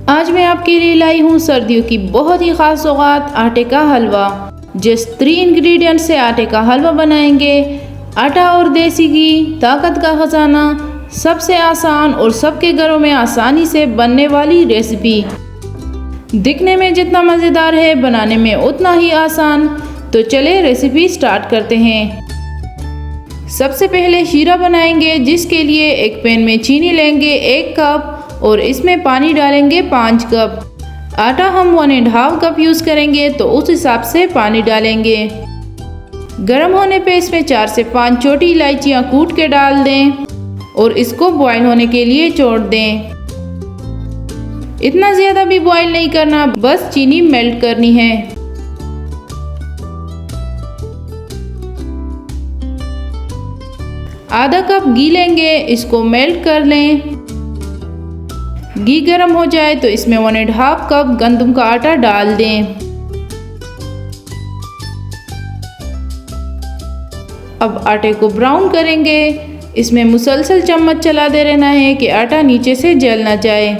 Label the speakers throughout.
Speaker 1: आज मैं आपके लिए लाई हूँ सर्दियों की बहुत ही ख़ास सौगात आटे का हलवा। जस्ट 3 इंग्रेडिएंट से आटे का हलवा बनाएंगे। आटा और देसी घी, ताकत का खजाना, सबसे आसान और सबके घरों में आसानी से बनने वाली रेसिपी। दिखने में जितना मज़ेदार है, बनाने में उतना ही आसान। तो चले रेसिपी स्टार्ट करते हैं। सबसे पहले शीरा बनाएंगे, जिसके लिए एक पैन में चीनी लेंगे 1 कप और इसमें पानी डालेंगे 5 कप। आटा हम 1.5 कप यूज़ करेंगे, तो उस हिसाब से पानी डालेंगे। गर्म होने पे इसमें 4 से 5 छोटी इलायचियाँ कूट के डाल दें और इसको बॉयल होने के लिए छोड़ दें। इतना ज़्यादा भी बॉयल नहीं करना, बस चीनी मेल्ट करनी है। आधा कप घी लेंगे, इसको मेल्ट कर लें। घी गर्म हो जाए तो इसमें 1.5 कप गंदम का आटा डाल दें। अब आटे को ब्राउन करेंगे। इसमें मुसलसल चम्मच चलाते रहना है कि आटा नीचे से जल ना जाए।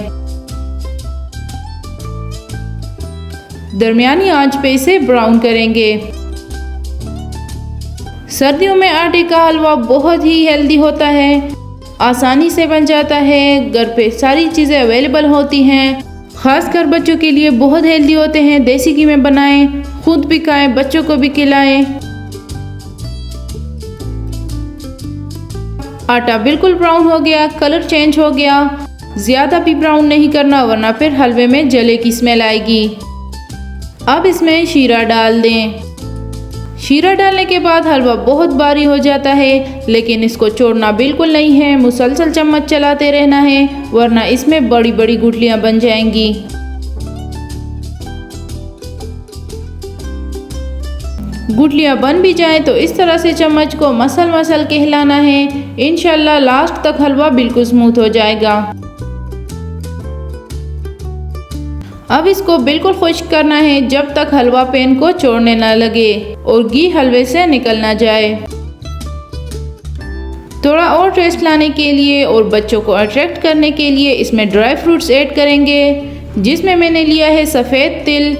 Speaker 1: दरमियानी आंच पे इसे ब्राउन करेंगे। सर्दियों में आटे का हलवा बहुत ही हेल्दी होता है, आसानी से बन जाता है, घर पे सारी चीज़ें अवेलेबल होती हैं। खासकर बच्चों के लिए बहुत हेल्दी होते हैं। देसी घी में बनाएं, खुद भी खाएं, बच्चों को भी खिलाएं। आटा बिल्कुल ब्राउन हो गया, कलर चेंज हो गया। ज़्यादा भी ब्राउन नहीं करना, वरना फिर हलवे में जले की स्मेल आएगी। अब इसमें शीरा डाल दें। शीरा डालने के बाद हलवा बहुत भारी हो जाता है, लेकिन इसको छोड़ना बिल्कुल नहीं है। मुसलसल चम्मच चलाते रहना है, वरना इसमें बड़ी बड़ी गुठलियां बन जाएंगी। गुठलियां बन भी जाएं तो इस तरह से चम्मच को मसल मसल के हिलाना है। इंशाल्लाह लास्ट तक हलवा बिल्कुल स्मूथ हो जाएगा। अब इसको बिल्कुल खुश्क करना है, जब तक हलवा पैन को छोड़ने ना लगे और घी हलवे से निकल ना जाए। थोड़ा और टेस्ट लाने के लिए और बच्चों को अट्रैक्ट करने के लिए इसमें ड्राई फ्रूट्स ऐड करेंगे, जिसमें मैंने लिया है सफ़ेद तिल,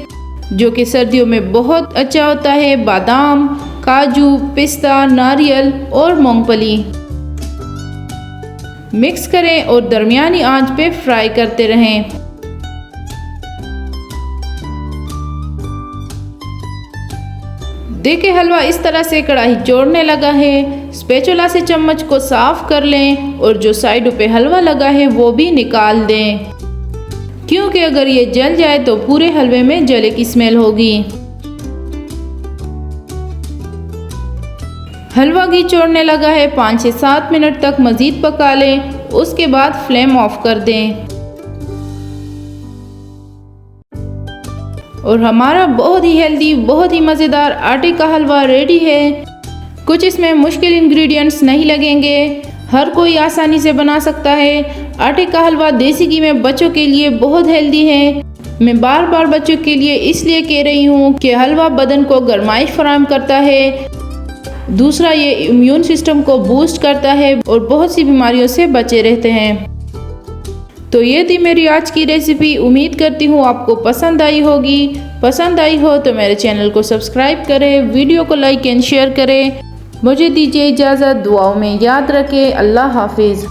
Speaker 1: जो कि सर्दियों में बहुत अच्छा होता है, बादाम, काजू, पिस्ता, नारियल और मूंगफली। मिक्स करें और दरमियानी आंच पे फ्राई करते रहें। देखें हलवा इस तरह से कढ़ाई जोड़ने लगा है। स्पैचुला से चम्मच को साफ कर लें और जो साइडों पे हलवा लगा है वो भी निकाल दें, क्योंकि अगर ये जल जाए तो पूरे हलवे में जले की स्मेल होगी। हलवा घी छोड़ने लगा है, 5 से 7 मिनट तक मज़ीद पका लें। उसके बाद फ्लेम ऑफ कर दें और हमारा बहुत ही हेल्दी, बहुत ही मज़ेदार आटे का हलवा रेडी है। कुछ इसमें मुश्किल इंग्रेडिएंट्स नहीं लगेंगे, हर कोई आसानी से बना सकता है। आटे का हलवा देसी घी में बच्चों के लिए बहुत हेल्दी है। मैं बार बार बच्चों के लिए इसलिए कह रही हूँ कि हलवा बदन को गर्माइश फराहम करता है। दूसरा, ये इम्यून सिस्टम को बूस्ट करता है और बहुत सी बीमारियों से बचे रहते हैं। तो ये थी मेरी आज की रेसिपी। उम्मीद करती हूँ आपको पसंद आई होगी। पसंद आई हो तो मेरे चैनल को सब्सक्राइब करें, वीडियो को लाइक एंड शेयर करें। मुझे दीजिए इजाज़त, दुआओं में याद रखें। अल्लाह हाफिज़।